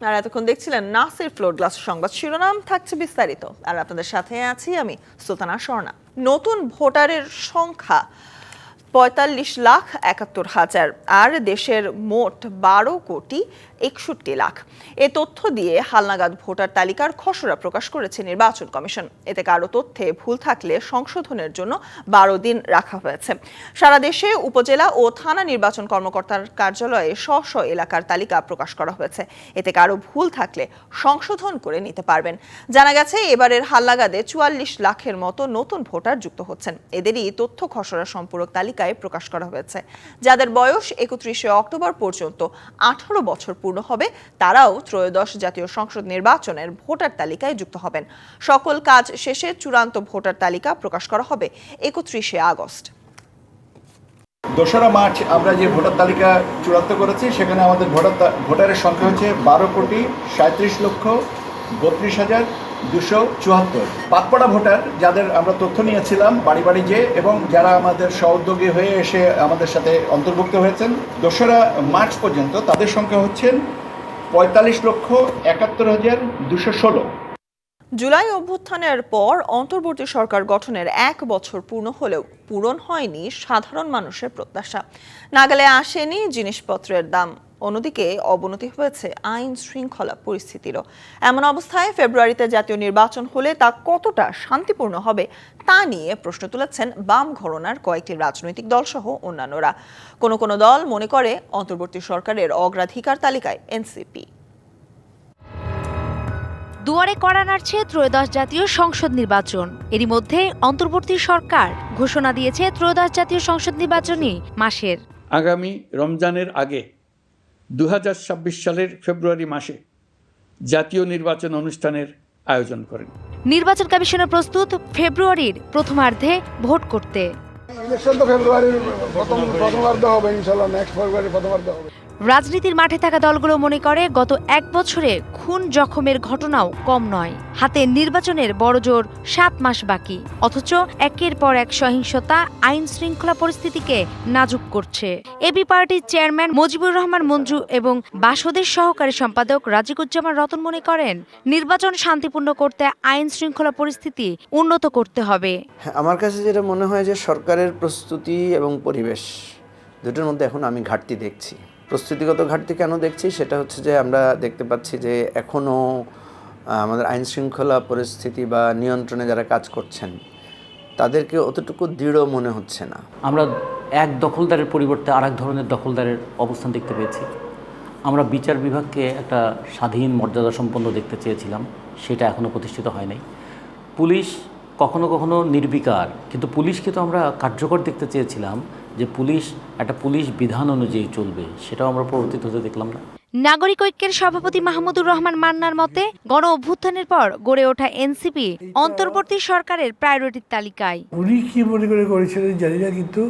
আর এতক্ষণ দেখছিলেন Nasir floor glass সংবাদ শিরোনাম, থাকছে বিস্তারিত। আর আপনাদের সাথে আছি আমি সুলতানা স্বর্ণা। নতুন ভোটারের সংখ্যা ৪৫,৭১,০০০ আর দেশের মোট ১২,৬১,০০,০০০। এ তথ্য দিয়ে হালনাগাদ ভোটার তালিকার খসড়া প্রকাশ করেছে নির্বাচন কমিশন। এতে কারো তথ্যে ভুল থাকলে সংশোধনের জন্য ১২ দিন রাখা হয়েছে। সারা দেশে উপজেলা ও থানা নির্বাচন কর্মকর্তার কার্যালয়ে স্ব এলাকার তালিকা প্রকাশ করা হয়েছে। এতে কারো ভুল থাকলে সংশোধন করে নিতে পারবেন। জানা গেছে এবারের হালনাগাদে ৪৪ লাখের মতো নতুন ভোটার যুক্ত হচ্ছেন। এদেরই তথ্য খসড়া সম্পূরক তালিকায় প্রকাশ করা হয়েছে। যাদের বয়স ৩১ অক্টোবর পর্যন্ত ১৮ বছর পূর্ণ হবে তারাও ত্রয়োদশ জাতীয় সংসদ নির্বাচনের ভোটার তালিকায় যুক্ত হবেন। সকল কাজ শেষে চূড়ান্ত ভোটার তালিকা প্রকাশ করা হবে ৩১ আগস্ট। ২রা মার্চ আমরা যে ভোটার তালিকা চূড়ান্ত করেছি সেখানে আমাদের ভোটারের সংখ্যা হচ্ছে ১২,৩৭,৩২,২৭৪। বাদপড়া ভোটার যাদের আমরা তথ্য নিয়েছিলাম বাড়ি বাড়ি যে, এবং যারা আমাদের সহোদ্যোগী হয়ে এসে আমাদের সাথে অন্তর্ভুক্ত হয়েছেন ২রা মার্চ পর্যন্ত, তাদের সংখ্যা হচ্ছেন ৪৫,৭১,২১৬। জুলাই অভ্যুত্থানের পর অন্তর্বর্তী সরকার গঠনের ১ বছর পূর্ণ হলেও পূরণ হয়নি সাধারণ মানুষের প্রত্যাশা। নাগালে আসেনি জিনিসপত্রের দাম, অন্যদিকে অবনতি হয়েছে আইন শৃঙ্খলা পরিস্থিতিরও। এমন অবস্থায় ফেব্রুয়ারিতে জাতীয় নির্বাচন হলে তা কতটা শান্তিপূর্ণ হবে তা নিয়ে প্রশ্ন তুলেছেন বাম ঘরানার কয়েকটি রাজনৈতিক দলসহ অন্যান্যরা। কোনো দল মনে করে অন্তর্বর্তী সরকারের অগ্রাধিকার তালিকায় এনসিপি। দুয়ারে কড়া নাড়ছে ত্রয়োদশ জাতীয় সংসদ নির্বাচন। এরই মধ্যে অন্তর্বর্তী সরকার ঘোষণা দিয়েছে ত্রয়োদশ জাতীয় সংসদ নির্বাচনী মাসের। আগামী রমজানের আগে ২০২৬ সালের ফেব্রুয়ারি মাসে জাতীয় নির্বাচন অনুষ্ঠানের আয়োজন করেন। নির্বাচন কমিশনের প্রস্তুত ফেব্রুয়ারির প্রথমার্ধে ভোট করতে। ইলেকশন তো ফেব্রুয়ারির প্রথমার্ধে হবে, ইনশাআল্লাহ নেক্সট ফেব্রুয়ারি প্রথমার্ধে হবে। রাজনীতির মাঠে থাকা দলগুলো মনে করে গত ১ বছরে খুন জখমের ঘটনাও কম নয়। হাতে নির্বাচনের বড়জোর ৭ মাস বাকি, অথচ একের পর এক সহিংসতা আইন শৃঙ্খলা পরিস্থিতিকে নাজুক করছে। এবি পার্টির চেয়ারম্যান মুজিবুর রহমান মঞ্জু এবং বাসদের সহকারী সম্পাদক রাজিকুজ্জামান রতন মনে করেন নির্বাচন শান্তিপূর্ণ করতে আইন শৃঙ্খলা পরিস্থিতি উন্নত করতে হবে। আমার কাছে যেটা মনে হয় যে সরকারের প্রস্তুতি এবং পরিবেশ দুটোর মধ্যে এখন আমি ঘাটতি দেখছি। প্রস্তুতিগত ঘাটতি কেন দেখছি সেটা হচ্ছে যে আমরা দেখতে পাচ্ছি যে এখনও আমাদের আইন শৃঙ্খলা পরিস্থিতি বা নিয়ন্ত্রণে যারা কাজ করছেন তাদেরকে অতটুকু দৃঢ় মনে হচ্ছে না। আমরা এক দখলদারের পরিবর্তে আরেক ধরনের দখলদারের অবস্থান দেখতে পেয়েছি। আমরা বিচার বিভাগকে একটা স্বাধীন মর্যাদা সম্পন্ন দেখতে চেয়েছিলাম, সেটা এখনও প্রতিষ্ঠিত হয় নাই। পুলিশ কখনো কখনো নির্বিকার, কিন্তু পুলিশকে তো আমরা কার্যকর দেখতে চেয়েছিলাম, যে পুলিশ একটা পুলিশ বিধান অনুযায়ী চলবে, সেটাও আমরা প্রবর্তিত হতে দেখলাম না। নাগরিক ঐক্যের সভাপতি মাহমুদুর রহমান মান্নার মতে গণ অভ্যুত্থানের পর গড়ে ওঠা এনসিপি অন্তর্বর্তী সরকারের প্রায়োরিটির তালিকায়। উনি কি মনে করে করেছিলেন জানি না, কিন্তু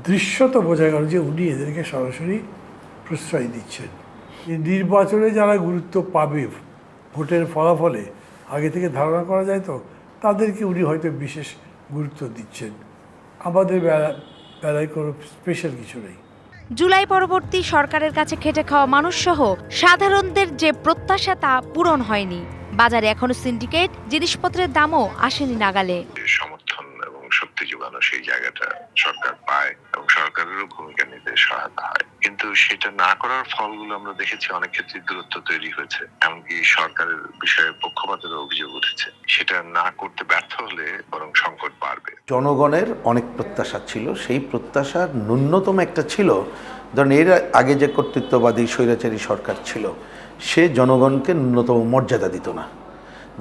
দৃশ্যত বোঝা গেল যে উনি এদেরকে সরাসরি প্রশ্রয় দিচ্ছেন। নির্বাচনে যারা গুরুত্ব পাবে ভোটের ফলাফলে আগে থেকে ধারণা করা যায়, তো তাদেরকে উনি হয়তো বিশেষ গুরুত্ব দিচ্ছেন। আমাদের বেলায় কোনো স্পেশাল কিছু নেই। জুলাই পরবর্তী সরকারের কাছে খেটে খাওয়া মানুষ সহ সাধারণদের যে প্রত্যাশা তা পূরণ হয়নি। বাজারে এখনো সিন্ডিকেট, জিনিসপত্রের দামও আসেনি নাগালে। সমর্থন এবং শক্তি যোগানো সেই জায়গাটা সরকার পায় এবং সরকারেরও ভূমিকা নিতে সহায়তা হয়, কিন্তু সেটা না করার ফলগুলো আমরা দেখেছি অনেক ক্ষেত্রে দূরত্ব তৈরি হয়েছে, এমনকি সরকারের বিষয়ে পক্ষপাতের অভিযোগ উঠেছে। সেটা না করতে ব্যর্থ হলে বরং সংকট বাড়বে। জনগণের অনেক প্রত্যাশা ছিল, সেই প্রত্যাশার ন্যূনতম একটা ছিল, ধরেন এর আগে যে কর্তৃত্ববাদী স্বৈরাচারী সরকার ছিল সে জনগণকে ন্যূনতম মর্যাদা দিত না,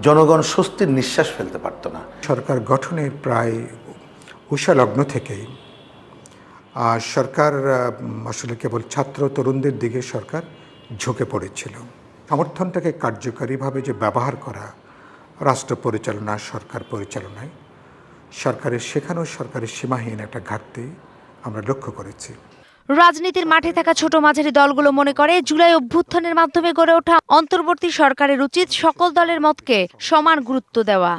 জনগণ স্বস্তির নিঃশ্বাস ফেলতে পারত না। সরকার গঠনের প্রায় উষালগ্ন থেকেই সরকার আসলে কেবল ছাত্র তরুণদের দিকে সরকার ঝুঁকে পড়েছিল। সমর্থনটাকে কার্যকারীভাবে যে ব্যবহার করা রাষ্ট্র পরিচালনা, সরকার পরিচালনায় সেখানেও সরকারের সীমাহীন একটা ঘাটতি আমরা লক্ষ্য করেছি। রাজনীতির মাঠে থাকা ছোট মাঝারি দলগুলো মনে করে জুলাই অভ্যুত্থানের মাধ্যমে গড়ে ওঠা অন্তর্বর্তী সরকারের উচিত সকল দলের মতকে সমান গুরুত্ব দেওয়া।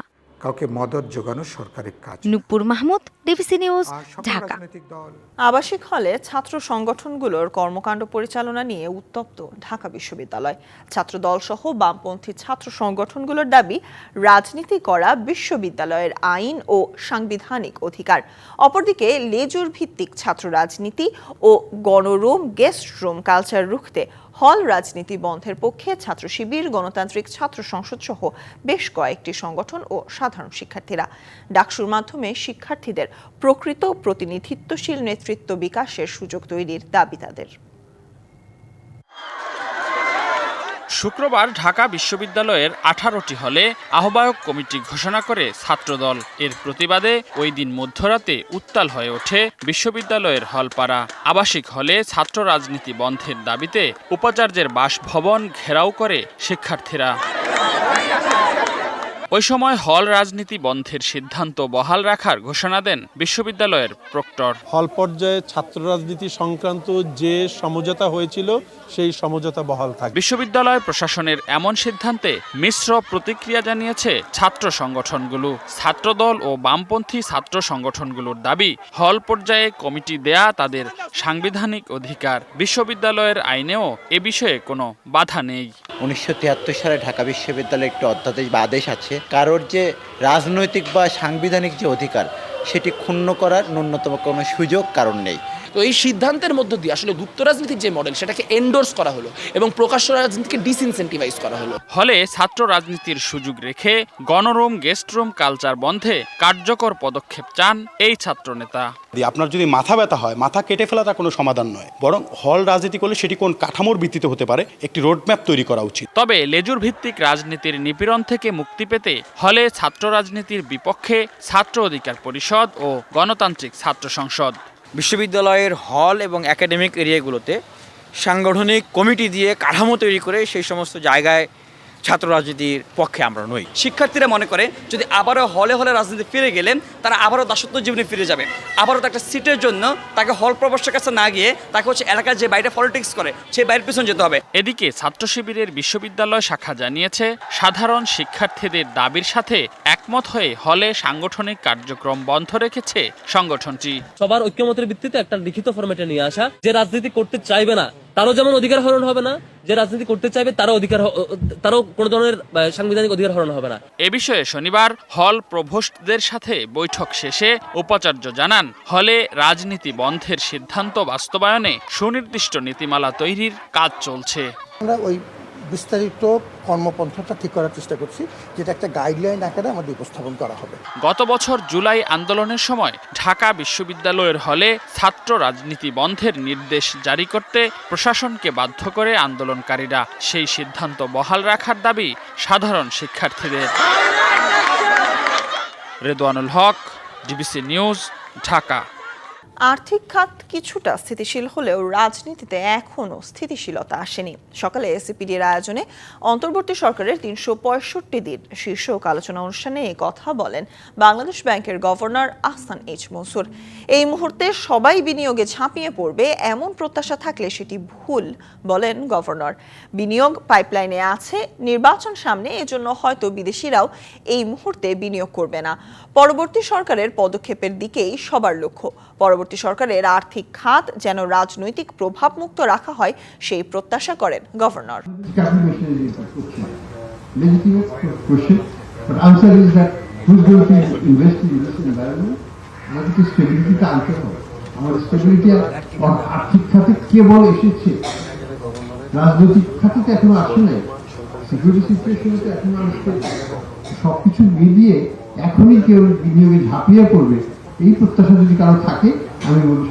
কাউকে মদত যোগানো সরকারের কাজ। নূপুর মাহমুদ, ডিবিসি নিউজ, ঢাকা। আবাসিক হলে ছাত্র সংগঠনগুলোর কর্মকাণ্ড পরিচালনা নিয়ে উত্তপ্ত ঢাকা বিশ্ববিদ্যালয়। ছাত্রদল সহ বামপন্থী ছাত্র সংগঠনগুলোর দাবি, রাজনীতি করা বিশ্ববিদ্যালয়ের আইন ও সাংবিধানিক অধিকার। অপরদিকে লেজুর ভিত্তিক ছাত্র রাজনীতি ও গণরুম, গেস্ট রুম কালচার রুখতে হল রাজনীতি বন্ধের পক্ষে ছাত্র শিবির, গণতান্ত্রিক ছাত্র সংসদ সহ বেশ কয়েকটি সংগঠন ও সাধারণ শিক্ষার্থীরা। ডাকসুর মাধ্যমে শিক্ষার্থীদের প্রকৃত প্রতিনিধিত্বশীল নেতৃত্ব বিকাশের সুযোগ তৈরির দাবি তাদের। শুক্রবার ঢাকা বিশ্ববিদ্যালয়ের 18টি হলে আহ্বায়ক কমিটি ঘোষণা করে ছাত্রদল। এর প্রতিবাদে ওই দিন মধ্যরাতে উত্তাল হয়ে ওঠে বিশ্ববিদ্যালয়ের হলপাড়া। আবাসিক হলে ছাত্র রাজনীতি বন্ধের দাবিতে উপাচার্যের বাসভবন ঘেরাও করে শিক্ষার্থীরা। ওই সময় হল রাজনীতি বন্ধের সিদ্ধান্ত বহাল রাখার ঘোষণা দেন বিশ্ববিদ্যালয়ের প্রক্টর। হল পর্যায়ে ছাত্র রাজনীতি সংক্রান্ত যে সমঝোতা হয়েছিল সেই সমঝোতা বহাল থাকবে। বিশ্ববিদ্যালয় প্রশাসনের এমন সিদ্ধান্তে মিশ্র প্রতিক্রিয়া জানিয়েছে ছাত্র সংগঠনগুলো। ছাত্রদল ও বামপন্থী ছাত্র সংগঠনগুলোর দাবি, হল পর্যায়ে কমিটি দেয়া তাদের সাংবিধানিক অধিকার। বিশ্ববিদ্যালয়ের আইনেও এ বিষয়ে কোনো বাধা নেই। 1973 সালে ঢাকা বিশ্ববিদ্যালয়ে একটি অধ্যাদেশ বা আদেশ আছে, কারোর যে রাজনৈতিক বা সাংবিধানিক যে অধিকার সেটি ক্ষুণ্ণ করার ন্যূনতম কোনো সুযোগ কারণ নেই। তো এই সিদ্ধান্তের মধ্য দিয়ে আসলে গুপ্ত রাজনীতির যে মডেল সেটাকে এন্ডোর্স করা হলো এবং প্রকাশ্য রাজনীতিকে ডিসইনসেন্টিভাইজ করা হলো। হলে ছাত্র রাজনীতির সুযোগ রেখে গণরুম, গেস্ট রুম কালচার বন্ধে কার্যকর পদক্ষেপ চান এই ছাত্র নেতা। আপনার যদি মাথা ব্যথা হয়, মাথা কেটে ফেলাটা কোনো সমাধান নয়, বরং হল রাজনীতি করলে সেটি কোন কাঠামোর ভিত্তিতে হতে পারে একটি রোডম্যাপ তৈরি করা উচিত। তবে লেজুর ভিত্তিক রাজনীতির নিপীড়ন থেকে মুক্তি পেতে হলে ছাত্র রাজনীতির বিপক্ষে ছাত্র অধিকার পরিষদ ও গণতান্ত্রিক ছাত্র সংসদ। বিশ্ববিদ্যালয়ের হল এবং একাডেমিক এরিয়াগুলোতে সাংগঠনিক কমিটি দিয়ে কাঠামো তৈরি করে সেই সমস্ত জায়গায় ছাত্র রাজনীতির পক্ষে আমরা নই। শিক্ষার্থীরা মনে করে যদি আবারও হলে হলে রাজনীতি ফিরে গেলেন তারা আবারও দাসত্ব জীবনে ফিরে যাবে। আবারও একটা সিটের জন্য তাকে হল প্রবেশের কাছে না গিয়ে তাকে এলাকার যে বাইরে পলিটিক্স করে সেই বাইরের পিছনে যেতে হবে। এদিকে ছাত্র শিবিরের বিশ্ববিদ্যালয় শাখা জানিয়েছে, সাধারণ শিক্ষার্থীদের দাবির সাথে একমত হয়ে হলে সাংগঠনিক কার্যক্রম বন্ধ রেখেছে সংগঠনটি। সবার ঐক্যমতের ভিত্তিতে একটা লিখিত ফরম্যাটে নিয়ে আসা, যে রাজনীতি করতে চাইবে না তারও যেমন অধিকার হরণ হবে না, যে রাজনীতি করতে চাইবে তারও কোনো ধরনের সাংবিধানিক অধিকার হরণ হবে না। এ বিষয়ে শনিবার হল প্রভোস্টদের সাথে বৈঠক শেষে উপাচার্য জানান, হলে রাজনীতি বন্ধের সিদ্ধান্ত বাস্তবায়নে সুনির্দিষ্ট নীতিমালা তৈরির কাজ চলছে। আমরা ওই বিস্তারিত কর্মপন্থাটা ঠিক করার চেষ্টা করছি, যেটা একটা গাইডলাইন আকারে আমাদের উপস্থাপন করা হবে। গত বছর জুলাই আন্দোলনের সময় ঢাকা বিশ্ববিদ্যালয়ের হলে ছাত্র রাজনীতি বন্ধের নির্দেশ জারি করতে প্রশাসনকে বাধ্য করে আন্দোলনকারীরা। সেই সিদ্ধান্ত বহাল রাখার দাবি সাধারণ শিক্ষার্থীদের। রেদওয়ানুল হক, ডিবিসি নিউজ, ঢাকা। আর্থিক খাত কিছুটা স্থিতিশীল হলেও রাজনীতিতে এখনও স্থিতিশীলতা আসেনি। সকালে এসিপিডির আয়োজনে অন্তর্বর্তী সরকারের 365 দিন শীর্ষক আলোচনা অনুষ্ঠানে এই কথা বলেন বাংলাদেশ ব্যাংকের গভর্নর আহসান এইচ মনসুর। এই মুহূর্তে সবাই বিনিয়োগে ঝাঁপিয়ে পড়বে এমন প্রত্যাশা থাকলে সেটি ভুল বলেন গভর্নর। বিনিয়োগ পাইপলাইনে আছে, নির্বাচন সামনে, এজন্য হয়তো বিদেশিরাও এই মুহূর্তে বিনিয়োগ করবে না। পরবর্তী সরকারের পদক্ষেপের দিকেই সবার লক্ষ্য। পরবর্তী সরকারের আর্থিক খাত যেন রাজনৈতিক প্রভাব মুক্ত রাখা হয় সেই প্রত্যাশা করেন গভর্নর। আর্থিক খাতে কেবল এসেছে, রাজনৈতিক খাতে তো এখনো আসে নাই, সিকিউরিটি সিচুয়েশনে তো এখনো আসছে। সবকিছু মিলিয়ে এখনই কেউ বিনিয়োগে ঝাঁপিয়ে পড়বে এই প্রত্যাশা যদি কারো থাকে, আমি বলছি।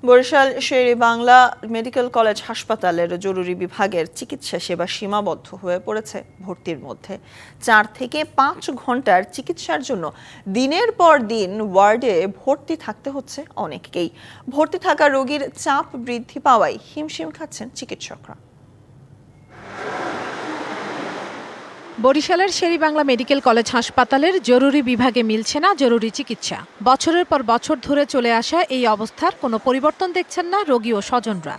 বরিশাল শের-ই-বাংলা মেডিকেল কলেজ হাসপাতালের জরুরি বিভাগের চিকিৎসা সেবা সীমাবদ্ধ হয়ে পড়েছে ভর্তির মধ্যে। 4 থেকে 5 ঘন্টার চিকিৎসার জন্য দিনের পর দিন ওয়ার্ডে ভর্তি থাকতে হচ্ছে অনেককেই। ভর্তি থাকা রোগীর চাপ বৃদ্ধি পাওয়ায় হিমশিম খাচ্ছেন চিকিৎসকরা। বরিশালের শের-ই-বাংলা মেডিকেল কলেজ হাসপাতালের জরুরি বিভাগে মিলছে না জরুরি চিকিৎসা। বছরের পর বছর ধরে চলে আসা এই অবস্থার কোনো পরিবর্তন দেখছেন না রোগী ও স্বজনরা।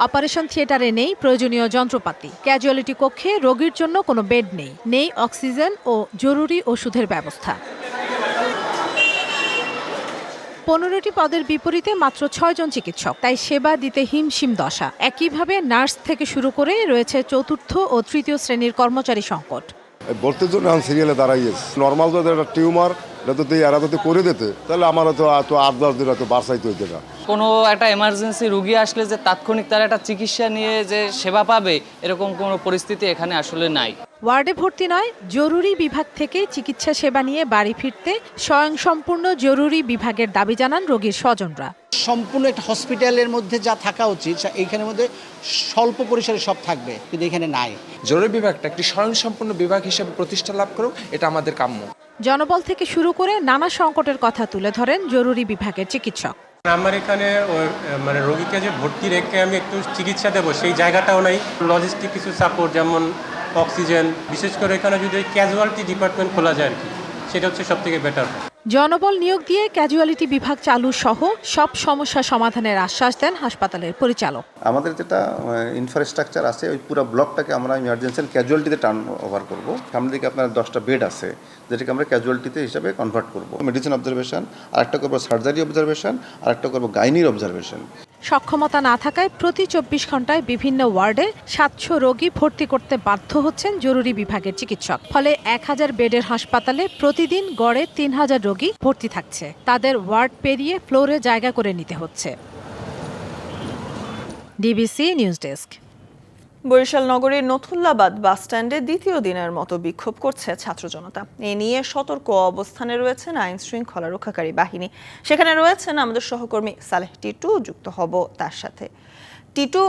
অপারেশন থিয়েটারে নেই প্রয়োজনীয় যন্ত্রপাতি, ক্যাজুয়ালিটি কক্ষে রোগীর জন্য কোনো বেড নেই, নেই অক্সিজেন ও জরুরি ওষুধের ব্যবস্থা। 15টি পদের বিপরীতে মাত্র 6 জন চিকিৎসক, তাই সেবা দিতে হিমশিম দশা। একইভাবে নার্স থেকে শুরু করে রয়েছে চতুর্থ ও তৃতীয় শ্রেণীর কর্মচারী সংকট। ভর্তির জন্য এখন সিরিয়ালে দাঁড়াইয়েছে। নর্মাল যদি একটা টিউমার যদি এরা যদি করে দিতে তাহলে আমার তো 8-10 দিন হয়তো বাসাইতে হইতে না। কোনো একটা এমার্জেন্সি রুগী আসলে যে তাৎক্ষণিক তার একটা চিকিৎসা নিয়ে যে সেবা পাবে এরকম কোনো পরিস্থিতি এখানে আসলে নাই। ওয়ার্ডে ভর্তি নয়, জরুরি বিভাগ থেকে চিকিৎসা সেবা নিয়ে বাড়ি ফিরতে স্বয়ংসম্পূর্ণ জরুরি বিভাগের দাবি জানান রোগীর স্বজনরা। সম্পূর্ণ একটা হসপিটালের মধ্যে যা থাকা উচিত এইখানের মধ্যে স্বল্প পরিসরে সব থাকবে, কিন্তু এখানে নাই। জরুরি বিভাগটা একটি স্বয়ংসম্পূর্ণ বিভাগ হিসেবে প্রতিষ্ঠা লাভ করুক, এটা আমাদের কাম্য। জনবল থেকে শুরু করে নানা সংকটের কথা তুলে ধরেন জরুরি বিভাগের চিকিৎসক। আমার এখানে মানে রোগীকে যে ভর্তি রেখে আমি একটু চিকিৎসা দেবো সেই জায়গাটাও নাই। লজিস্টিক কিছু সাপোর্ট যেমন অক্সিজেন, বিশেষ করে এখানে যদি ক্যাজুয়ালিটি ডিপার্টমেন্ট খোলা যায় আর কি, সেটা হচ্ছে সবথেকে বেটার। জনবল নিয়োগ দিয়ে ক্যাজুয়ালিটি বিভাগ চালু সহ সব সমস্যা সমাধানের আশ্বাস দেন হাসপাতালের পরিচালক। আমাদের যেটা ইনফ্রাস্ট্রাকচার আছে ওই পুরো ব্লকটাকে আমরা ইমার্জেন্সি ক্যাজুয়ালিটিতে টার্ন ওভার করবো। সামনের দিকে আপনার 10টা বেড আছে যেটাকে আমরা ক্যাজুয়ালিটিতে হিসাবে কনভার্ট করব। মেডিসিন অবজারভেশন, আরেকটা করবো সার্জারি অবজারভেশন, আরেকটা করবো গাইনির অবজারভেশন। সক্ষমতা না থাকায় প্রতি 24 ঘন্টায় বিভিন্ন ওয়ার্ডে 700 রোগী ভর্তি করতে বাধ্য হচ্ছেন জরুরি বিভাগের চিকিৎসক। ফলে 1000 বেডের হাসপাতালে প্রতিদিন গড়ে 3000 রোগী ভর্তি থাকছে। তাদের ওয়ার্ড পেরিয়ে ফ্লোরে জায়গা করে নিতে হচ্ছে। DBC news desk. বরিশাল নগরীর নথুল্লাবাদ বাসস্ট্যান্ডে দ্বিতীয় দিনের মতো বিক্ষোভ করছে ছাত্র জনতা। এ নিয়ে সতর্ক অবস্থানে রয়েছেন আইন শৃঙ্খলা রক্ষাকারী বাহিনী। সেখানে রয়েছেন আমাদের সহকর্মী সালেহ টিটু, যুক্ত হব তার সাথে। টিটু,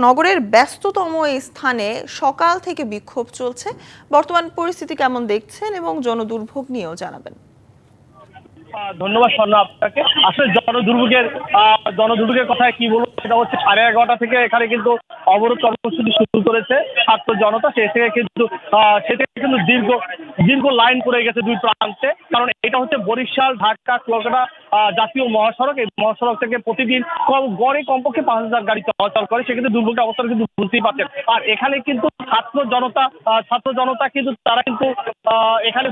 নগরের ব্যস্ততম এই স্থানে সকাল থেকে বিক্ষোভ চলছে, বর্তমান পরিস্থিতি কেমন দেখছেন এবং জনদুর্ভোগ নিয়েও জানাবেন। ধন্যবাদ স্বর্ণা আপনাকে। আসলে জনদুর্ভোগের কথা কি বলবো, সেটা হচ্ছে 11:30 থেকে এখানে কিন্তু অবরোধ কর্মসূচি শুরু করেছে ছাত্র জনতা। সে থেকে কিন্তু দীর্ঘ লাইন পড়ে গেছে দুই প্রান্তে। কারণ এটা হচ্ছে বরিশাল ঢাকা কলকাতা জাতীয় মহাসড়ক। এই মহাসড়ক থেকে প্রতিদিন গড়ে কমপক্ষে 5000 গাড়ি চলাচল করে। সেক্ষেত্রে দুর্ভোগের অবস্থা কিন্তু বুঝতেই পারছেন। আর এখানে কিন্তু ছাত্র জনতা কিন্তু তারা কিন্তু এখানে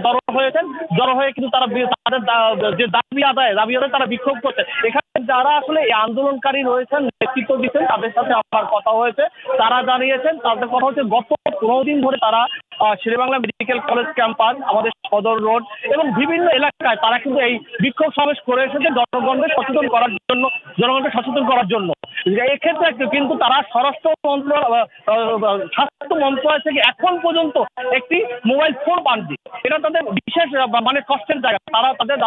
জড়ো হয়ে কিন্তু তারা তাদের যে দাবি আদায় তারা বিক্ষোভ করছে। এখানে যারা আসলে এই আন্দোলনকারী রয়েছেন, নেতৃত্ব দিচ্ছেন, তাদের সাথে আমার কথা হয়েছে। তারা জানিয়েছেন, তাদের কথা হচ্ছে গত 15 দিন ধরে তারা শেরেবাংলা মেডিকেল কলেজ ক্যাম্পাস, আমাদের সদর রোড এবং বিভিন্ন এলাকায় তারা কিন্তু এই বিক্ষোভ সমাবেশ করে এসেছে জনগণকে সচেতন করার জন্য। এক্ষেত্রে কিন্তু তারা স্বরাষ্ট্র স্বাস্থ্য মন্ত্রণালয় থেকে এখন পর্যন্ত একটি মোবাইল ফোন পাননি। এটা তাদের বিশেষ মানে কষ্টের জায়গা। তাদের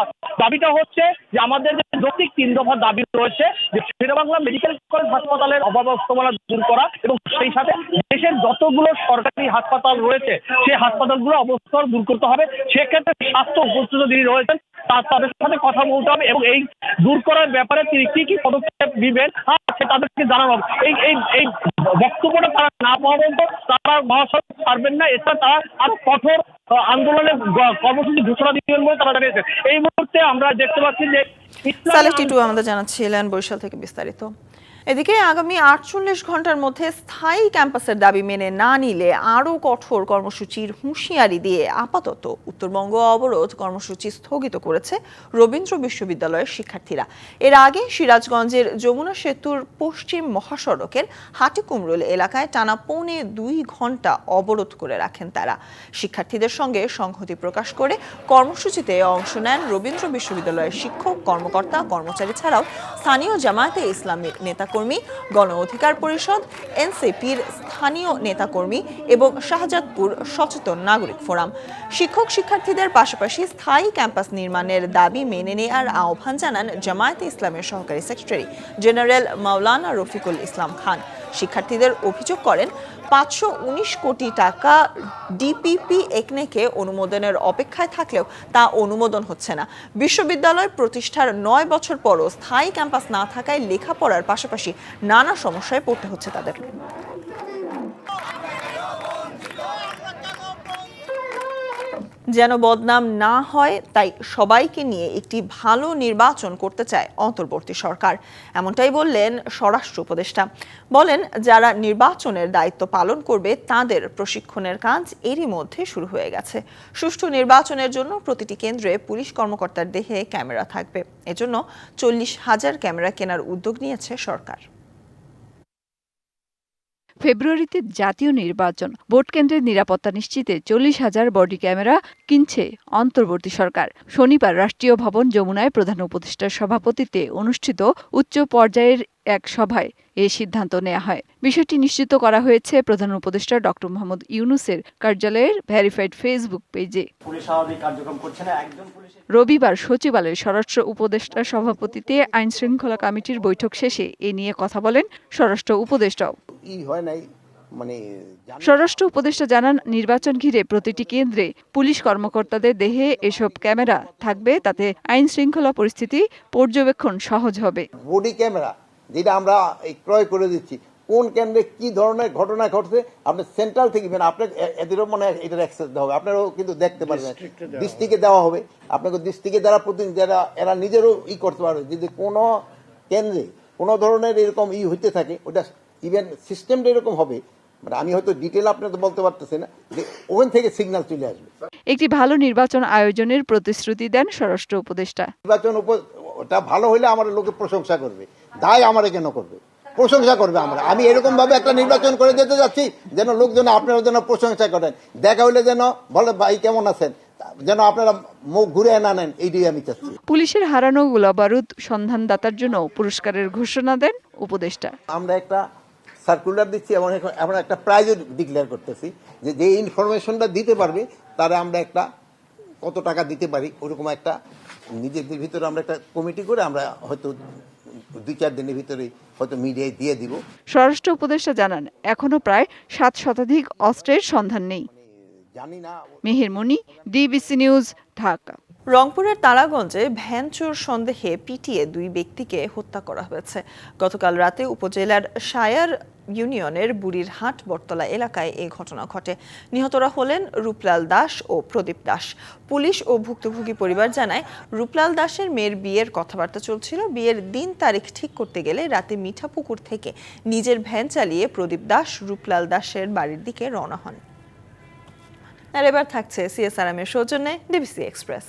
দাবিটা হচ্ছে যে আমাদের যে যৌক্তিক 3 দফা দাবি রয়েছে, যে শেরেবাংলা মেডিকেল কলেজ হাসপাতালের অব্যবস্থাপনা দূর করা এবং সেই সাথে দেশের যতগুলো সরকারি হাসপাতাল রয়েছে সেই হাসপাতালগুলো অবস্থা দূর করতে হবে। সেক্ষেত্রে স্বাস্থ্য উপদেষ্টা যিনি রয়েছেন তাদের সাথে কথা বলতে হবে এবং এই দূর করার ব্যাপারে তিনি কি পদক্ষেপ দিবেন তাদেরকে জানানো হবে। এই বক্তব্যটা তারা না পাওয়া পর্যন্ত তারা মহাসড়ক ছাড়বেন না। এছাড়া তারা আরো কঠোর আন্দোলনের কর্মসূচি ঘোষণা দিবেন বলে তারা জানিয়েছেন। এই মুহূর্তে আমরা দেখতে পাচ্ছি যে সালেহ টিটু আমাদের জানাচ্ছিলেন বরিশাল থেকে বিস্তারিত। এদিকে আগামী 48 ঘন্টার মধ্যে স্থায়ী ক্যাম্পাসের দাবি মেনে না নিলে আরও কঠোর কর্মসূচির হুঁশিয়ারি দিয়ে আপাতত উত্তরবঙ্গ অবরোধ কর্মসূচি স্থগিত করেছে রবীন্দ্র বিশ্ববিদ্যালয়ের শিক্ষার্থীরা। এর আগে সিরাজগঞ্জের যমুনা সেতুর পশ্চিম মহাসড়কের হাটিকুমরুল এলাকায় টানা 2.25 ঘন্টা অবরোধ করে রাখেন তারা। শিক্ষার্থীদের সঙ্গে সংহতি প্রকাশ করে কর্মসূচিতে অংশ নেন রবীন্দ্র বিশ্ববিদ্যালয়ের শিক্ষক, কর্মকর্তা, কর্মচারী ছাড়াও স্থানীয় জামায়াতে ইসলামীর নেতা কর্মী, গণ অধিকার পরিষদ, এনসিপির স্থানীয় নেতাকর্মী এবং শাহজাদপুর সচেতন নাগরিক ফোরাম। শিক্ষক শিক্ষার্থীদের পাশাপাশি স্থায়ী ক্যাম্পাস নির্মাণের দাবি মেনে নেওয়ার আহ্বান জানান জামায়াতে ইসলামের সহকারী সেক্রেটারি জেনারেল মাওলানা রফিকুল ইসলাম খান। শিক্ষার্থীদের অভিযোগ করেন 519 কোটি টাকা ডিপিপি একনেকে অনুমোদনের অপেক্ষায় থাকলেও তা অনুমোদন হচ্ছে না। বিশ্ববিদ্যালয় প্রতিষ্ঠার 9 বছর পরও স্থায়ী ক্যাম্পাস না থাকায় লেখাপড়ার পাশাপাশি নানা সমস্যায় পড়তে হচ্ছে তাদের। যেন বদনাম না হয় তাই সবাইকে নিয়ে একটি ভালো নির্বাচন করতে চায় অন্তর্বর্তী সরকার, এমনটাই বললেন স্বরাষ্ট্র উপদেষ্টা। বলেন, যারা নির্বাচনের দায়িত্ব পালন করবে তাদের প্রশিক্ষণের কাজ এরই মধ্যে শুরু হয়ে গেছে। সুষ্ঠু নির্বাচনের জন্য প্রতিটি কেন্দ্রে পুলিশ কর্মকর্তার দেহে ক্যামেরা থাকবে। এজন্য 40,000 ক্যামেরা কেনার উদ্যোগ নিয়েছে সরকার। ফেব্রুয়ারিতে জাতীয় নির্বাচন, ভোট কেন্দ্রের নিরাপত্তা নিশ্চিতে 40,000 বডি ক্যামেরা কিনছে অন্তর্বর্তী সরকার। শনিবার রাষ্ট্রীয় ভবন যমুনায় প্রধান উপদেষ্টার সভাপতিত্বে অনুষ্ঠিত উচ্চ পর্যায়ের এক সভায় এ সিদ্ধান্ত নেওয়া হয়। বিষয়টি নিশ্চিত করা হয়েছে প্রধান উপদেষ্টা ডক্টর মোহাম্মদ ইউনূসের কার্যালয়ের ভেরিফাইড ফেসবুক পেজে। রবিবার সচিবালয়ে স্বরাষ্ট্র উপদেষ্টার সভাপতিত্বে আইন শৃঙ্খলা কমিটির বৈঠক শেষে এ নিয়ে কথা বলেন স্বরাষ্ট্র উপদেষ্টা। স্বরাষ্ট্র উপদেষ্টা জানান, নির্বাচন ঘিরে প্রতিটি কেন্দ্রে পুলিশ কর্মকর্তাদের দেহে এসব ক্যামেরা থাকবে, তাতে আইন শৃঙ্খলা পরিস্থিতি পর্যবেক্ষণ সহজ হবে। বডি ক্যামেরা যেটা আমরা ক্রয় করে দিচ্ছি, কোন কেন্দ্রে কি ধরনের ঘটনা ঘটছে আপনি সেন্ট্রাল থেকে আপনার এদেরও মনে হয় এটার অ্যাক্সেস দেওয়া হবে, আপনারাও কিন্তু দেখতে পারবেন। ডিস্ট্রিক্টে দেওয়া হবে, আপনাকে ডিস্ট্রিক্টে যারা প্রতিনিধি যারা এরা নিজেরও করতে পারবে। যদি কোনো কেন্দ্রে কোনো ধরনের এরকম হইতে থাকে, ওটা ইভেন সিস্টেমটা এরকম হবে, মানে আমি হয়তো ডিটেল আপনাকে বলতে পারতেছি না, যে ওখান থেকে সিগন্যাল চলে আসবে। একটি ভালো নির্বাচন আয়োজনের প্রতিশ্রুতি দেন স্বরাষ্ট্র উপদেষ্টা। নির্বাচন ওটা ভালো হইলে আমার লোকে প্রশংসা করবে, দায় আমারে কেন করবে, প্রশংসা করবে। আমি এরকম ভাবে একটা নির্বাচন করে যেতে যাচ্ছি যেন লোকজন আপনারা যেন প্রশংসা করেন, দেখা হইলে যেন বলে ভাই কেমন আছেন, যেন আপনারা মুখ ঘুরে না নেন, এইটাই আমি চাচ্ছি। পুলিশের হারানো গোলাবারুদ সন্ধানদাতার জন্য পুরস্কারের ঘোষণা দেন উপদেষ্টা। আমরা একটা সার্কুলার দিচ্ছি এবং আমরা একটা প্রাইজও ডিক্লেয়ার করতেছি, যে ইনফরমেশনটা দিতে পারবে তারা আমরা একটা কত টাকা দিতে পারি, ওরকম একটা নিজেদের ভিতরে আমরা একটা কমিটি করে আমরা হয়তো 2-4 দিনের ভিতরে হয়তো মিডিয়ায় দিয়ে দিব। স্বরাষ্ট্র উপদেষ্টা জানান, এখনো প্রায় 7 শতাধিক অস্ত্রের সন্ধান নেই। মেহের মনি, ডিবিসি নিউজ, ঢাকা। রংপুরের তারাগঞ্জে ভ্যান চোর সন্দেহে পিটিয়ে 2 ব্যক্তিকে হত্যা করা হয়েছে। গতকাল রাতে উপজেলার শায়ার ইউনিয়নের বুড়িরহাট বটতলা এলাকায় এই ঘটনা ঘটে। নিহতরা হলেন রূপলাল দাস ও প্রদীপ দাস। পুলিশ ও ভুক্তভোগী পরিবার জানায়, রূপলাল দাসের মেয়ের বিয়ের কথাবার্তা চলছিল। বিয়ের দিন তারিখ ঠিক করতে গেলে রাতে মিঠাপুকুর থেকে নিজের ভ্যান চালিয়ে প্রদীপ দাস রূপলাল দাসের বাড়ির দিকে রওনা হন। আর এবার থাকছে সিএসআরএম-এর সৌজন্যে ডিবিসি এক্সপ্রেস।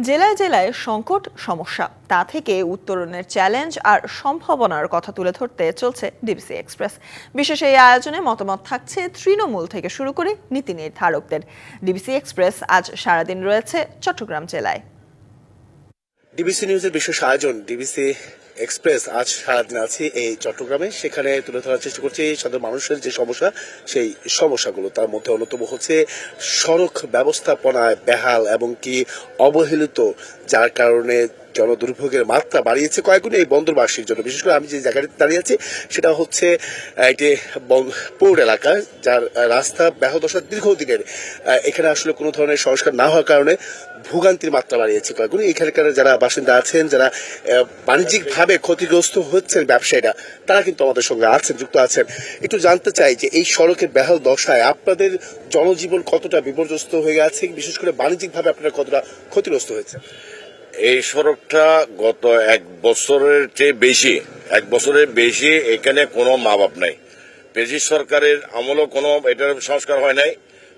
জেলায় জেলায় সংকট সমস্যা, তা থেকে উত্তরণের চ্যালেঞ্জ আর সম্ভাবনার কথা তুলে ধরতে চলছে ডিবিসি এক্সপ্রেস। বিশেষ এই আয়োজনে মতামত থাকছে তৃণমূল থেকে শুরু করে নীতি নির্ধারকদের। ডিবিসি এক্সপ্রেস আজ সারাদিন রয়েছে চট্টগ্রাম জেলায়। ডিবিসি নিউজের বিশেষ আয়োজন ডিবিসি এক্সপ্রেস আজ সারাদিন আছি এই চট্টগ্রামে। সেখানে তুলে ধরার চেষ্টা করছি সাধারণ মানুষের যে সমস্যা, সেই সমস্যাগুলো। তার মধ্যে অন্যতম হচ্ছে সড়ক ব্যবস্থাপনায় বেহাল এবং কি অবহেলিত, যার কারণে জনদুর্ভোগের মাত্রা বাড়িয়েছে কয়েকগুণ এই বন্দরবাসীর জন্য। বিশেষ করে আমি যে জায়গাটিতে দাঁড়িয়ে আছি সেটা হচ্ছে এটি পৌর এলাকা, যার রাস্তা ব্যাহদশা দীর্ঘদিনের। এখানে আসলে কোনো ধরনের সংস্কার না হওয়ার কারণে ভোগান্তির মাত্রা বাড়িয়েছে কয়েকগুণ। এখানকার যারা বাসিন্দা আছেন, যারা বাণিজ্যিকভাবে ক্ষতিগ্রস্ত হচ্ছেন ব্যবসায়ীরা, তারা কিন্তু আমাদের সঙ্গে আছেন, যুক্ত আছেন। একটু জানতে চাই যে এই সড়কের বেহাল দশায় আপনাদের জনজীবন কতটা বিপর্যস্ত হয়ে গেছে, বিশেষ করে বাণিজ্যিকভাবে আপনারা কতটা ক্ষতিগ্রস্ত হয়েছে? এই সড়কটা গত 1 বছরের চেয়ে বেশি, 1 বছরের বেশি এখানে কোনো মা বাপ নাই। ব্রিটিশ সরকারের আমলও কোনো এটার সংস্কার হয় নাই।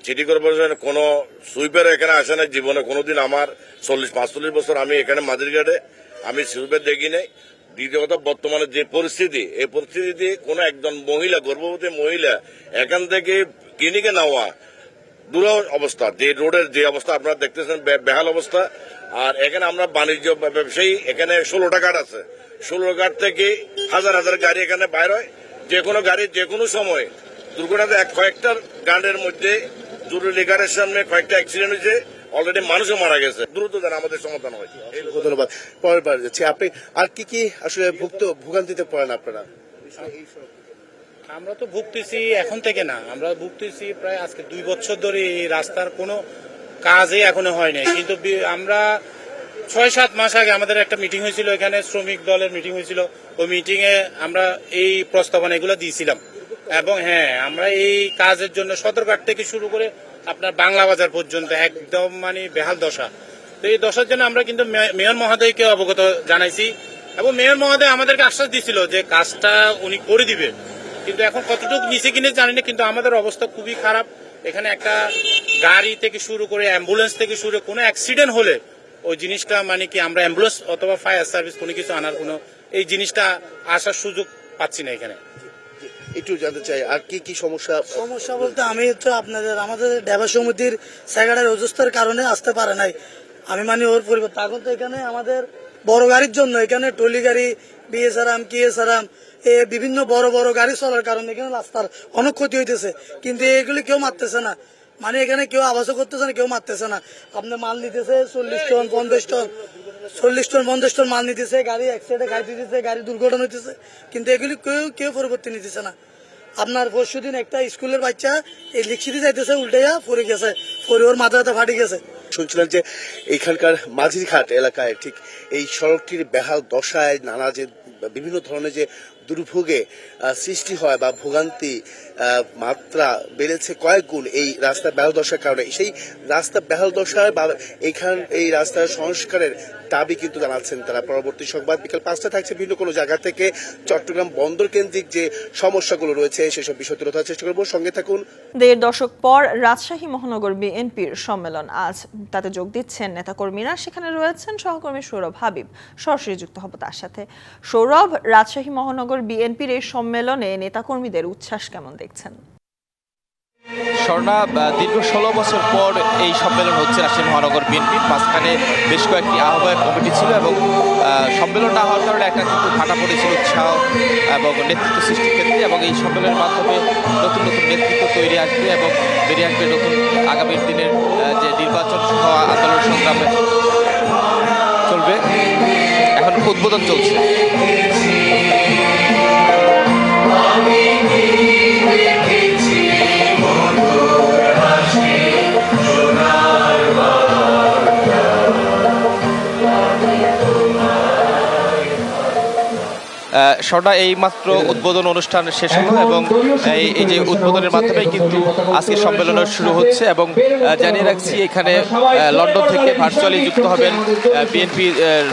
সিটি কর্পোরেশনের কোনো সুইপার এখানে আসে নাই জীবনে কোনোদিন। আমার 40-45 বছর আমি এখানে মাদিরঘাটে, আমি সুইপার দেখি নাই। দ্বিতীয় কথা, বর্তমানে যে পরিস্থিতি, এই পরিস্থিতিতে কোনো একজন মহিলা, গর্ভবতী মহিলা এখান থেকে ক্লিনিকে নেওয়া দুরূহ অবস্থা। যে রোডের যে অবস্থা আপনারা দেখতেছেন, বেহাল অবস্থা। আর এখানে আমরা বাণিজ্য ব্যবসায়ী, এখানে 16টা ঘাট আছে। 16 ঘাট থেকে হাজার হাজার গাড়ি এখানে বাইর হয়। যে কোনো গাড়ি যে কোনো সময় দুর্ঘটনাতে কয়েকটা গাড়ির মধ্যে জরুরি গাড়ির সামনে কয়েকটা অ্যাক্সিডেন্ট হয়েছে, অলরেডি মানুষও মারা গেছে। দ্রুত যেন আমাদের সমাধান হয়। ধন্যবাদ। পরের বার যাচ্ছি, আপনি আর কি আসলে ভোগান্তিতে পড়েন আপনারা? আমরা তো ভুগতেছি এখন থেকে না, আমরা ভুগতেছি প্রায় আজকে 2 বছর ধরে। এই রাস্তার কোনো কাজই এখনো হয় নাই, কিন্তু আমরা 6-7 মাস আগে আমাদের একটা মিটিং হয়েছিল, এখানে শ্রমিক দলের মিটিং হয়েছিল। ওই মিটিং এ আমরা এই প্রস্তাবনা এগুলো দিয়েছিলাম এবং হ্যাঁ আমরা এই কাজের জন্য সদরঘাট থেকে শুরু করে আপনার বাংলা বাজার পর্যন্ত একদম মানে বেহাল দশা। তো এই দশার জন্য আমরা কিন্তু মেয়র মহোদয়কে অবগত জানাইছি এবং মেয়র মহোদয় আমাদেরকে আশ্বাস দিয়েছিল যে কাজটা উনি করে দিবে, কিন্তু এখন কতটুকু নিচে কিনে জানি না। কিন্তু আমাদের অবস্থা খুবই খারাপ। এখানে একটা গাড়ি থেকে শুরু করে অ্যাম্বুলেন্স থেকে শুরু করে কোনো অ্যাক্সিডেন্ট হলে ওই জিনিসটা মানে কি আমরা অ্যাম্বুলেন্স অথবা ফায়ার সার্ভিস কোনো কিছু আনার কোনো এই জিনিসটা আসার সুযোগ পাচ্ছি না এখানে। একটু জানতে চাই আর কি কি সমস্যা? সমস্যা বলতে আমি তো আমাদের ডেবা সমিতির সেক্রেটারি অসুস্থতার কারণে আসতে পারে নাই। আমি মানে ওর পরিবর্তে এখন তো এখানে আমাদের বড় গাড়ির জন্য এখানে টলি গাড়ি, বিএসআরএম, কেএসআরএম বিভিন্ন বড় বড় গাড়ি চলার কারণে এখানে রাস্তার অনেক ক্ষতি হইতেছে, কিন্তু এগুলি কেউ মারতেছে না। মানে এখানে কেউ আবাসও করতেছে না, কেউ মারতেছে না। আপনার মাল নিতেছে 40 টন 50 টন 40 টন 50 টন মাল নিতেছে, গাড়ি অ্যাক্সিডেন্টে গাড়ি দিতেছে, গাড়ি দুর্ঘটনা হইতেছে, কিন্তু এগুলি কেউ পরিবর্তন নিতেছে না। আপনার পরশুদিন একটা স্কুলের বাচ্চা এই লিখিতে যাইতেছে, উল্টাইয়া পড়ে গেছে, পরে ওর মাথাটা ফাটে গেছে। শুনছিলাম যে এইখানকার মাঝিরঘাট এলাকায় ঠিক এই সড়কটির বেহাল দশায় নানা যে বিভিন্ন ধরনের যে দুর্ভোগে সৃষ্টি হয় বা ভোগান্তি মাত্রা বেড়েছে কয়েক গুণ এই রাস্তার বেহাল দশার কারণে। সেই রাস্তা বেহাল দশার বা এই রাস্তার সংস্কারের দাবি কিন্তু জানাচ্ছেন তারা। পরবর্তী সংবাদ বিকেল 5টা থাকছে বিভিন্ন কোনো জায়গা থেকে চট্টগ্রাম বন্দর কেন্দ্রিক যে সমস্যাগুলো রয়েছে সেসব বিষয় তুলে ধরার চেষ্টা করবো। সঙ্গে থাকুন। 1.5 দশক পর রাজশাহী মহানগর বিএনপির সম্মেলন আজ, তাতে যোগ দিচ্ছেন নেতাকর্মীরা। সেখানে রয়েছেন সহকর্মী সৌরভ হাবিব, সরাসরি যুক্ত হব তার সাথে। সৌরভ, রাজশাহী মহানগর বিএনপির এই সম্মেলনে নেতাকর্মীদের উচ্ছ্বাস কেমন দেখছেন? স্বর্ণা, দীর্ঘ 16 বছর পর এই সম্মেলন হচ্ছে রাজশাহী মহানগর বিএনপির। মাঝখানে বেশ কয়েকটি আহ্বায়ক কমিটি ছিল এবং সম্মেলন না হওয়ার কারণে একটা কিন্তু ভাটা পড়েছিল উৎসাহ এবং নেতৃত্ব সৃষ্টির ক্ষেত্রে। এবং এই সম্মেলনের মাধ্যমে নতুন নতুন নেতৃত্ব তৈরি আসবে এবং বেরিয়ে আসবে নতুন আগামী দিনের যে নির্বাচন সহ আন্দোলন সংগ্রামে চলবে। এখন উদ্বোধন চলছে। স্বর্ণা, এই মাত্র উদ্বোধন অনুষ্ঠান শেষ হলো এবং এই যে উদ্বোধনের মাধ্যমে কিন্তু আজকে সম্মেলনের শুরু হচ্ছে। এবং জানিয়ে রাখছি এখানে লন্ডন থেকে ভার্চুয়ালি যুক্ত হবেন বিএনপি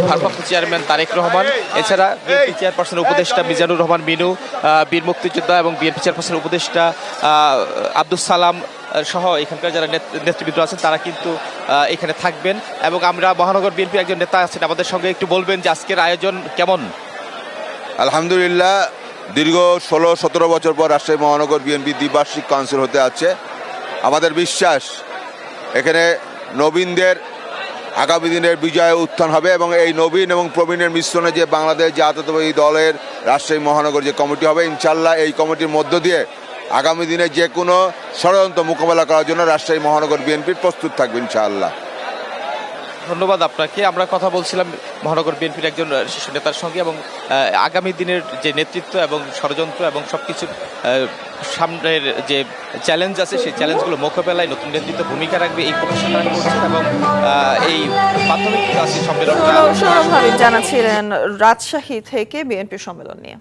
ভারপ্রাপ্ত চেয়ারম্যান তারেক রহমান, এছাড়া বিএনপি চেয়ারপারসনের উপদেষ্টা মিজানুর রহমান মিনু, বীর মুক্তিযোদ্ধা এবং বিএনপি চেয়ারপারসনের উপদেষ্টা আব্দুস সালাম সহ এখানকার যারা নেতৃবৃন্দ আছেন তারা কিন্তু এখানে থাকবেন। এবং আমরা মহানগর বিএনপির একজন নেতা আছেন আমাদের সঙ্গে, একটু বলবেন যে আজকের আয়োজন কেমন? আলহামদুলিল্লাহ, দীর্ঘ 16-17 বছর পর রাজশাহী মহানগর বিএনপি দ্বিবার্ষিক কাউন্সিল হতে আছে। আমাদের বিশ্বাস এখানে নবীনদের আগামী দিনের বিজয় উত্থান হবে এবং এই নবীন এবং প্রবীণের মিশ্রণে যে বাংলাদেশ জাতীয়তাবাদী দলের রাজশাহী মহানগর যে কমিটি হবে, ইনশাল্লাহ এই কমিটির মধ্য দিয়ে আগামী দিনে যে কোনো ষড়যন্ত্র মোকাবেলা করার জন্য রাজশাহী মহানগর বিএনপি প্রস্তুত থাকবে ইনশাআল্লাহ। ধন্যবাদ আপনাকে। আমরা কথা বলছিলাম মহানগর বিএনপির একজন শীর্ষ নেতার সঙ্গে এবং আগামী দিনের যে নেতৃত্ব এবং ষড়যন্ত্র এবং সবকিছুর সামনের যে চ্যালেঞ্জ আছে সেই চ্যালেঞ্জগুলো মোকাবেলায় নতুন নেতৃত্ব ভূমিকা রাখবে এই প্রত্যাশা তারা করছেন। এবং এই প্রাথমিক সম্মেলন জানাচ্ছিলেন রাজশাহী থেকে বিএনপি সম্মেলন নিয়ে।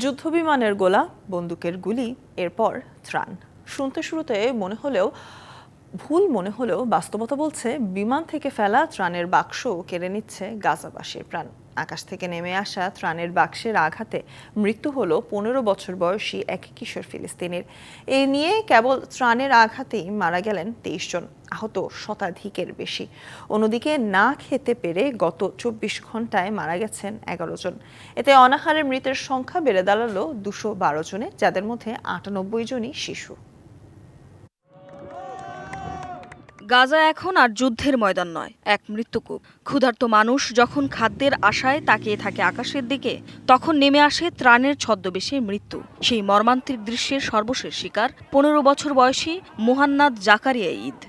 যুদ্ধবিমানের গোলা, বন্দুকের গুলি, এরপর ত্রাণ। শুরুতে ভুল মনে হলেও বাস্তবতা বলছে বিমান থেকে ফেলা ত্রাণের বাক্স কেড়ে নিচ্ছে গাজাবাসীর প্রাণ। আকাশ থেকে নেমে আসা ত্রাণের বাক্সের আঘাতে মৃত্যু হলো 15 বছর বয়সী এক কিশোর ফিলিস্তিনির। এ নিয়ে কেবল ত্রাণের আঘাতেই মারা গেলেন 23 জন, আহত শতাধিকের বেশি। অন্যদিকে না খেতে পেরে গত 24 ঘন্টায় মারা গেছেন 11 জন। এতে অনাহারে মৃতের সংখ্যা বেড়ে দাঁড়ালো 212 জনে, যাদের মধ্যে 98 জনই শিশু। গাজা এখন আর যুদ্ধের ময়দান নয়, এক মৃত্যুকূপ। ক্ষুধার্ত মানুষ যখন খাদ্যের আশায় তাকিয়ে থাকে আকাশের দিকে, তখন নেমে আসে ত্রাণের ছদ্মবেশে মৃত্যু। সেই মর্মান্তিক দৃশ্যের সর্বশেষ শিকার 15 বছর বয়সী মুহান্নাদ জাকারিয়া ঈদ।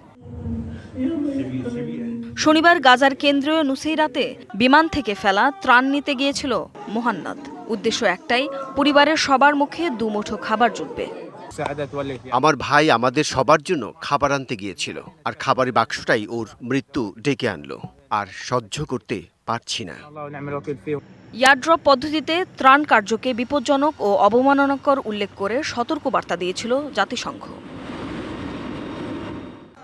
শনিবার গাজার কেন্দ্রীয় নুসেইরাতে বিমান থেকে ফেলা ত্রাণ নিতে গিয়েছিল মুহান্নাদ। উদ্দেশ্য একটাই, পরিবারের সবার মুখে দুমুঠো খাবার জুটবে। আমার ভাই আমাদের সবার জন্য খাবার আনতে গিয়েছিল, আর খাবারের বাক্সটাই ওর মৃত্যু ডেকে আনলো। আর সহ্য করতে পারছি না। ইয়ারড্রপ পদ্ধতিতে ত্রাণ কার্যকে বিপজ্জনক ও অবমাননাকর উল্লেখ করে সতর্কবার্তা দিয়েছিল জাতিসংঘ।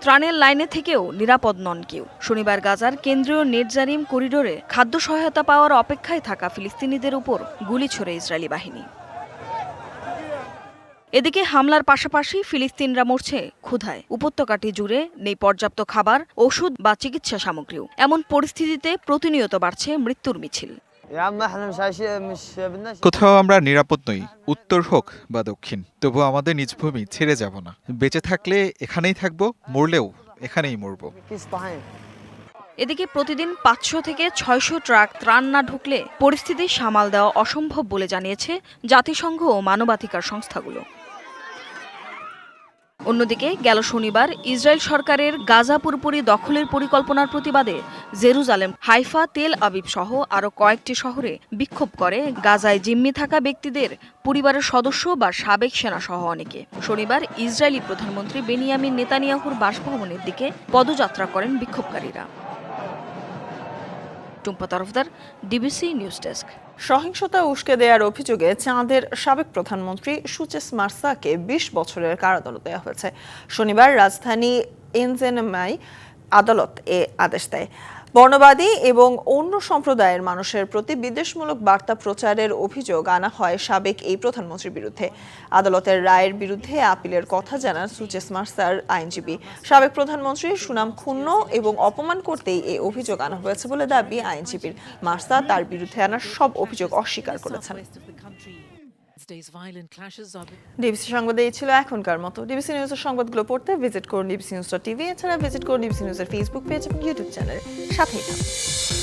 ত্রাণের লাইনে থেকেও নিরাপদ নন কেউ। শনিবার গাজার কেন্দ্রীয় নেটজারিম করিডোরে খাদ্য সহায়তা পাওয়ার অপেক্ষায় থাকা ফিলিস্তিনিদের উপর গুলি ছোড়ে ইসরায়েলি বাহিনী। এদিকে হামলার পাশাপাশি ফিলিস্তিনরা মরছে ক্ষুধায়। উপত্যকাটি জুড়ে নেই পর্যাপ্ত খাবার, ওষুধ বা চিকিৎসা সামগ্রীও। এমন পরিস্থিতিতে প্রতিনিয়ত বাড়ছে মৃত্যুর মিছিল। কোথাও আমরা নিরাপদ নই, উত্তর হোক বা দক্ষিণ, তবু আমাদের নিজ ভূমি ছেড়ে যাব না। বেঁচে থাকলে এখানেই থাকবো, মরলেও এখানেই মরব। এদিকে প্রতিদিন 500 থেকে 600 ট্রাক ত্রাণ না ঢুকলে পরিস্থিতি সামাল দেওয়া অসম্ভব বলে জানিয়েছে জাতিসংঘ ও মানবাধিকার সংস্থাগুলো। অন্যদিকে গেল শনিবার ইসরায়েল সরকারের গাজা পুরোপুরি দখলের পরিকল্পনার প্রতিবাদে জেরুজালেম, হাইফা, তেল আবিব সহ আরও কয়েকটি শহরে বিক্ষোভ করে গাজায় জিম্মি থাকা ব্যক্তিদের পরিবারের সদস্য বা সাবেক সেনা সহ অনেকে। শনিবার ইসরায়েলি প্রধানমন্ত্রী বেনিয়ামিন নেতানিয়াহুর বাসভবনের দিকে পদযাত্রা করেন বিক্ষোভকারীরা। Tumpa Tarafdar, DBC news desk. সহিংসতা উস্কে দেওয়ার অভিযোগে চাঁদের সাবেক প্রধানমন্ত্রী সুচেস মার্সাকে 20 বছরের কারাদণ্ড দেওয়া হয়েছে। শনিবার রাজধানী এনজেনেমায় আদালত এ আদেশ দেয়। বর্ণবাদী এবং অন্য সম্প্রদায়ের মানুষের প্রতি বিদ্বেষমূলক বার্তা প্রচারের অভিযোগ আনা হয় সাবেক এই প্রধানমন্ত্রীর বিরুদ্ধে। আদালতের রায়ের বিরুদ্ধে আপিলের কথা জানান সুচেস মার্সার আইনজীবী। সাবেক প্রধানমন্ত্রীর সুনাম ক্ষুণ্ণ এবং অপমান করতেই এই অভিযোগ আনা হয়েছে বলে দাবি আইনজীবীর। মার্সা তার বিরুদ্ধে আনা সব অভিযোগ অস্বীকার করেছেন। ডিবিসি সংবাদে এই ছিল এখনকার মতো। ডিবিসি নিউজের সংবাদগুলো পড়তে ভিজিট করুন dbcnews.tv। এছাড়া ভিজিট করুন ডিবিসি নিউজের ফেসবুক পেজ এবং ইউটিউব চ্যানেল। সাথেই থাকুন।